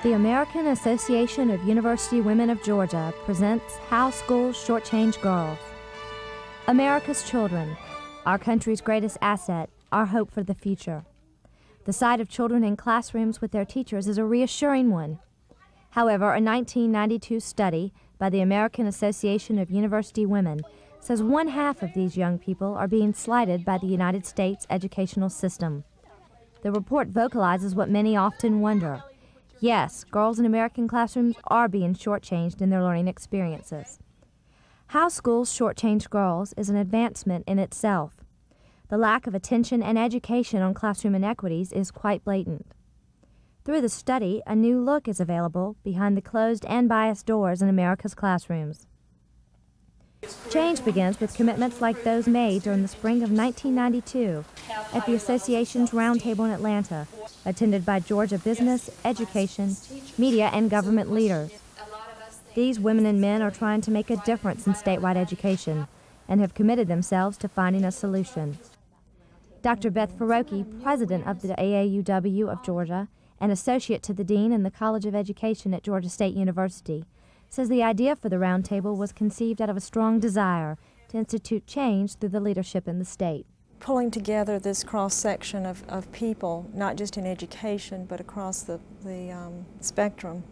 The American Association of University Women of Georgia presents How Schools Shortchange Girls. America's children, our country's greatest asset, our hope for the future. The sight of children in classrooms with their teachers is a reassuring one. However, a 1992 study by the American Association of University Women says 1/2 of these young people are being slighted by the United States educational system. The report vocalizes what many often wonder. Yes, girls in American classrooms are being shortchanged in their learning experiences. How schools shortchange girls is an advancement in itself. The lack of attention and education on classroom inequities is quite blatant. Through the study, a new look is available behind the closed and biased doors in America's classrooms. Change begins with commitments like those made during the spring of 1992 at the association's roundtable in Atlanta, attended by Georgia business, education, media, and government leaders. These women and men are trying to make a difference in statewide education and have committed themselves to finding a solution. Dr. Beth Faroki, president of the AAUW of Georgia and associate to the dean in the College of Education at Georgia State University, says the idea for the roundtable was conceived out of a strong desire to institute change through the leadership in the state. Pulling together this cross-section of people, not just in education, but across the spectrum,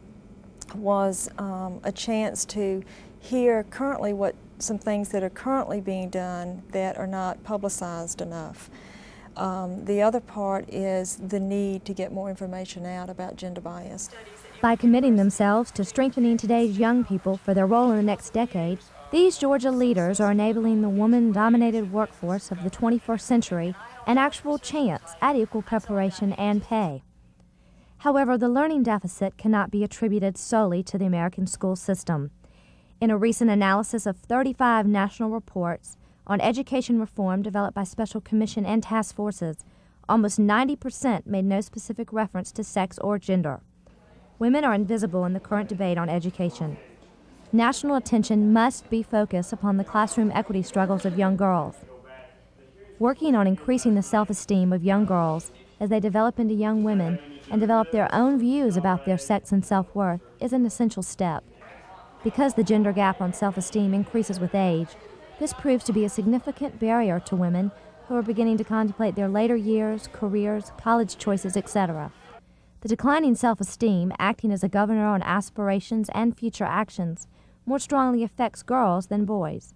was a chance to hear currently some things that are currently being done that are not publicized enough. The other part is the need to get more information out about gender bias. By committing themselves to strengthening today's young people for their role in the next decade, these Georgia leaders are enabling the woman-dominated workforce of the 21st century an actual chance at equal preparation and pay. However, the learning deficit cannot be attributed solely to the American school system. In a recent analysis of 35 national reports on education reform developed by special commission and task forces, almost 90% made no specific reference to sex or gender. Women are invisible in the current debate on education. National attention must be focused upon the classroom equity struggles of young girls. Working on increasing the self-esteem of young girls as they develop into young women and develop their own views about their sex and self-worth is an essential step. Because the gender gap on self-esteem increases with age, this proves to be a significant barrier to women who are beginning to contemplate their later years, careers, college choices, etc. The declining self-esteem, acting as a governor on aspirations and future actions, more strongly affects girls than boys.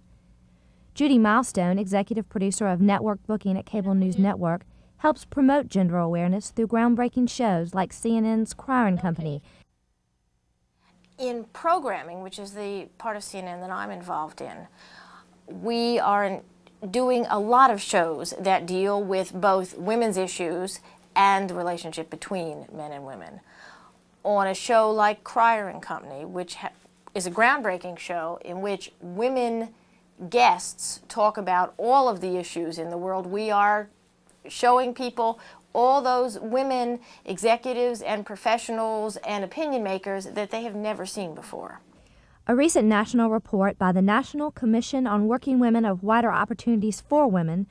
Judy Milestone, executive producer of network booking at Cable News Network, helps promote gender awareness through groundbreaking shows like CNN's Cryer & Company. In programming, which is the part of CNN that I'm involved in, we are doing a lot of shows that deal with both women's issues and the relationship between men and women. On a show like Cryer & Company, which is a groundbreaking show in which women guests talk about all of the issues in the world, we are showing people all those women executives and professionals and opinion makers that they have never seen before. A recent national report by the National Commission on Working Women of Wider Opportunities for Women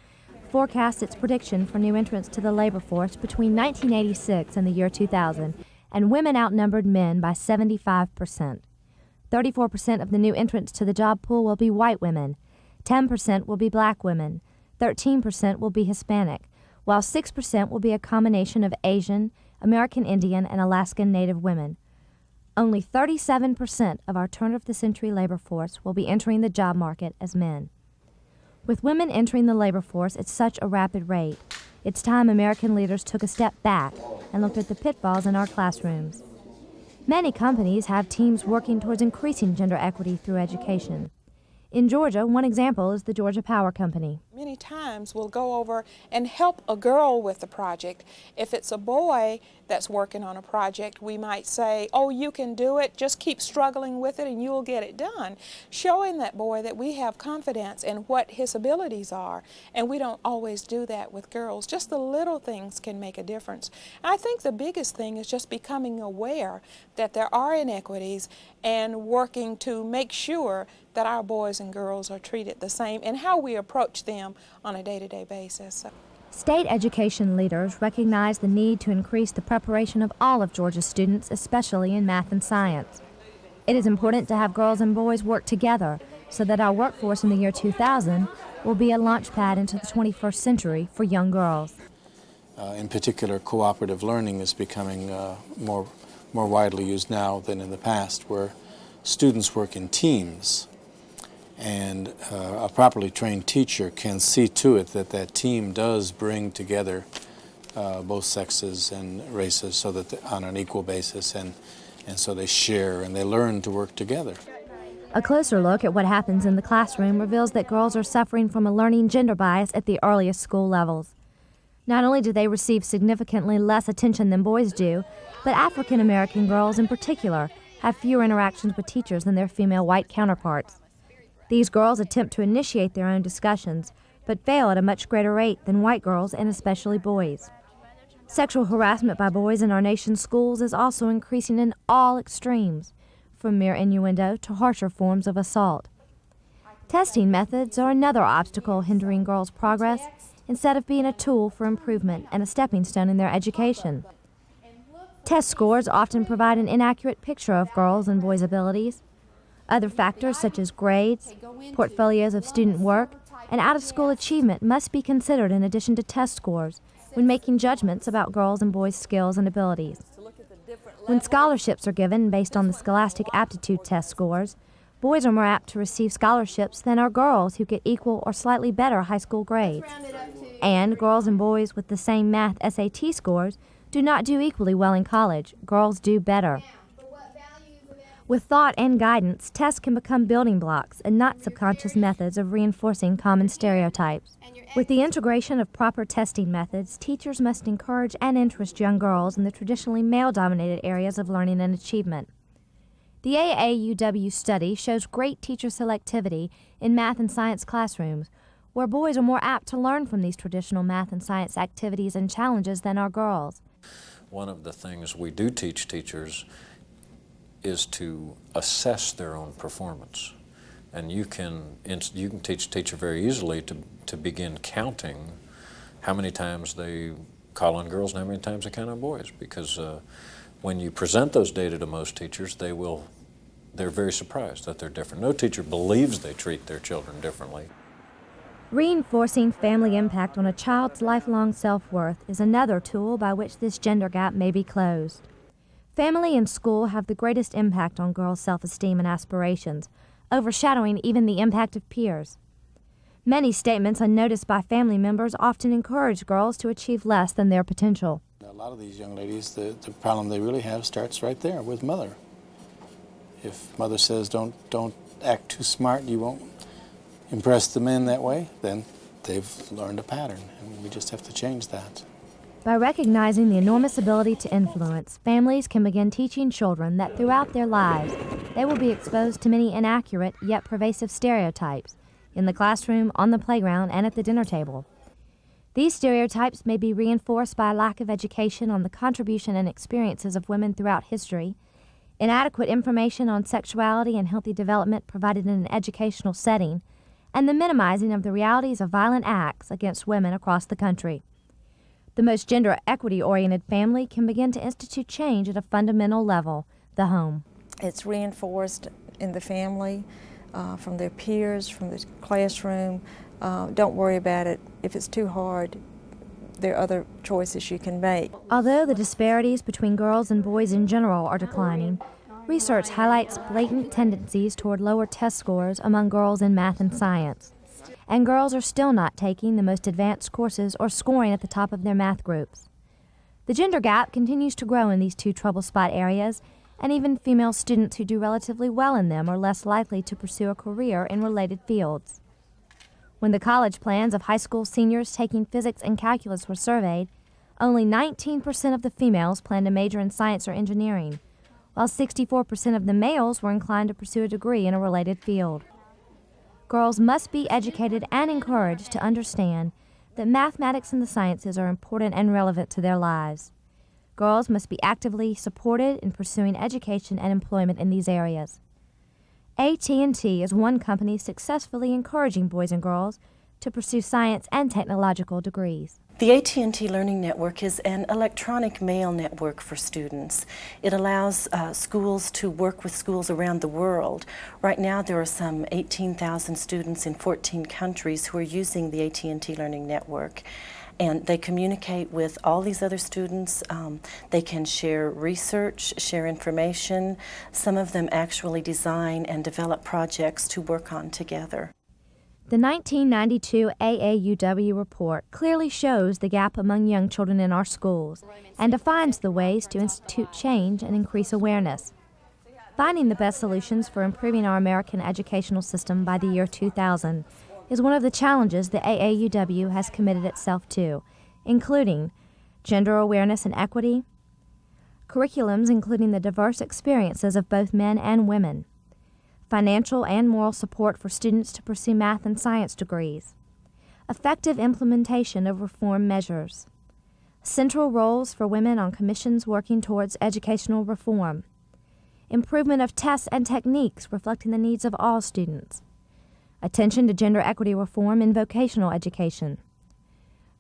forecasts its prediction for new entrants to the labor force between 1986 and the year 2000, and women outnumbered men by 75%. 34% of the new entrants to the job pool will be white women, 10% will be black women, 13% will be Hispanic, while 6% will be a combination of Asian, American Indian, and Alaskan Native women. Only 37% of our turn-of-the-century labor force will be entering the job market as men. With women entering the labor force at such a rapid rate, it's time American leaders took a step back and looked at the pitfalls in our classrooms. Many companies have teams working towards increasing gender equity through education. In Georgia, one example is the Georgia Power Company. Many times we'll go over and help a girl with the project. If it's a boy that's working on a project, we might say, oh, you can do it, just keep struggling with it and you'll get it done. Showing that boy that we have confidence in what his abilities are, and we don't always do that with girls. Just the little things can make a difference. I think the biggest thing is just becoming aware that there are inequities and working to make sure that our boys and girls are treated the same and how we approach them on a day-to-day basis. State education leaders recognize the need to increase the preparation of all of Georgia's students, especially in math and science. It is important to have girls and boys work together so that our workforce in the year 2000 will be a launchpad into the 21st century for young girls. In particular, cooperative learning is becoming more widely used now than in the past, where students work in teams, and a properly trained teacher can see to it that that team does bring together both sexes and races so that on an equal basis, and so they share and they learn to work together. A closer look at what happens in the classroom reveals that girls are suffering from a learning gender bias at the earliest school levels. Not only do they receive significantly less attention than boys do, but African American girls in particular have fewer interactions with teachers than their female white counterparts. These girls attempt to initiate their own discussions, but fail at a much greater rate than white girls and especially boys. Sexual harassment by boys in our nation's schools is also increasing in all extremes, from mere innuendo to harsher forms of assault. Testing methods are another obstacle hindering girls' progress instead of being a tool for improvement and a stepping stone in their education. Test scores often provide an inaccurate picture of girls' and boys' abilities. Other factors such as grades, portfolios of student work, and out-of-school achievement must be considered in addition to test scores when making judgments about girls' and boys' skills and abilities. When scholarships are given based on the Scholastic Aptitude Test scores, boys are more apt to receive scholarships than are girls who get equal or slightly better high school grades. And girls and boys with the same math SAT scores do not do equally well in college. Girls do better. With thought and guidance, tests can become building blocks and not subconscious methods of reinforcing common stereotypes. With the integration of proper testing methods, teachers must encourage and interest young girls in the traditionally male-dominated areas of learning and achievement. The AAUW study shows great teacher selectivity in math and science classrooms, where boys are more apt to learn from these traditional math and science activities and challenges than are girls. One of the things we do teach teachers is to assess their own performance. And you can teach a teacher very easily to begin counting how many times they call on girls and how many times they count on boys, because when you present those data to most teachers, they're very surprised that they're different. No teacher believes they treat their children differently. Reinforcing family impact on a child's lifelong self-worth is another tool by which this gender gap may be closed. Family and school have the greatest impact on girls' self-esteem and aspirations, overshadowing even the impact of peers. Many statements unnoticed by family members often encourage girls to achieve less than their potential. A lot of these young ladies, the problem they really have starts right there with mother. If mother says don't act too smart, you won't impress the men that way, then they've learned a pattern, and we just have to change that. By recognizing the enormous ability to influence, families can begin teaching children that throughout their lives they will be exposed to many inaccurate yet pervasive stereotypes in the classroom, on the playground, and at the dinner table. These stereotypes may be reinforced by a lack of education on the contribution and experiences of women throughout history, inadequate information on sexuality and healthy development provided in an educational setting, and the minimizing of the realities of violent acts against women across the country. The most gender equity-oriented family can begin to institute change at a fundamental level, the home. It's reinforced in the family, from their peers, from the classroom. Don't worry about it. If it's too hard, there are other choices you can make. Although the disparities between girls and boys in general are declining, research highlights blatant tendencies toward lower test scores among girls in math and science. And girls are still not taking the most advanced courses or scoring at the top of their math groups. The gender gap continues to grow in these two trouble spot areas, and even female students who do relatively well in them are less likely to pursue a career in related fields. When the college plans of high school seniors taking physics and calculus were surveyed, only 19% of the females planned to major in science or engineering, while 64% of the males were inclined to pursue a degree in a related field. Girls must be educated and encouraged to understand that mathematics and the sciences are important and relevant to their lives. Girls must be actively supported in pursuing education and employment in these areas. AT&T is one company successfully encouraging boys and girls to pursue science and technological degrees. The AT&T Learning Network is an electronic mail network for students. It allows schools to work with schools around the world. Right now there are some 18,000 students in 14 countries who are using the AT&T Learning Network. And they communicate with all these other students. They can share research, share information. Some of them actually design and develop projects to work on together. The 1992 AAUW report clearly shows the gap among young children in our schools and defines the ways to institute change and increase awareness. Finding the best solutions for improving our American educational system by the year 2000 is one of the challenges the AAUW has committed itself to, including gender awareness and equity, curriculums including the diverse experiences of both men and women, financial and moral support for students to pursue math and science degrees, effective implementation of reform measures, central roles for women on commissions working towards educational reform, improvement of tests and techniques reflecting the needs of all students, attention to gender equity reform in vocational education,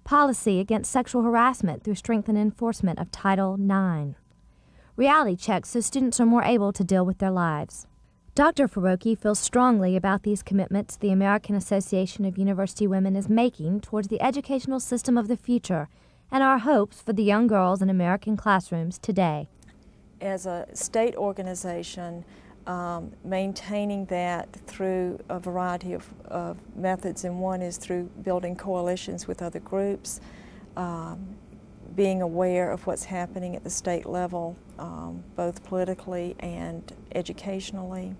policy against sexual harassment through strengthened enforcement of Title IX, reality checks so students are more able to deal with their lives. Dr. Faroki feels strongly about these commitments the American Association of University Women is making towards the educational system of the future and our hopes for the young girls in American classrooms today. As a state organization, maintaining that through a variety of methods, and one is through building coalitions with other groups, being aware of what's happening at the state level, both politically and educationally,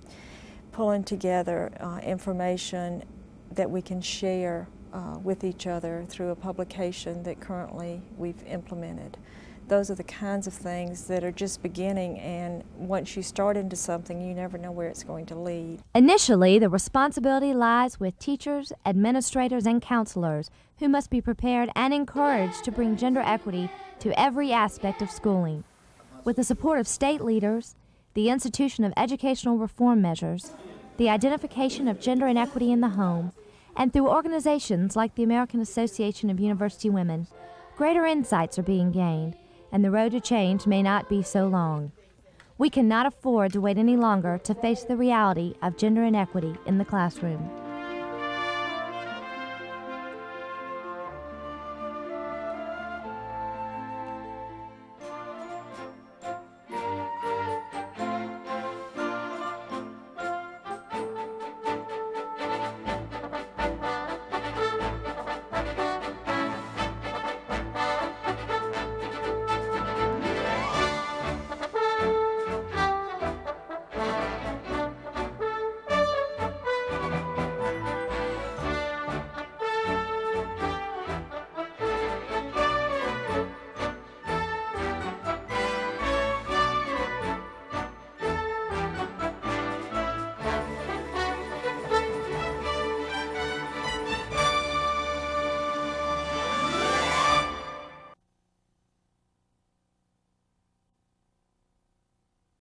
pulling together information that we can share with each other through a publication that currently we've implemented. Those are the kinds of things that are just beginning, and once you start into something, you never know where it's going to lead. Initially, the responsibility lies with teachers, administrators, and counselors who must be prepared and encouraged to bring gender equity to every aspect of schooling. With the support of state leaders, the institution of educational reform measures, the identification of gender inequity in the home, and through organizations like the American Association of University Women, greater insights are being gained, and the road to change may not be so long. We cannot afford to wait any longer to face the reality of gender inequity in the classroom.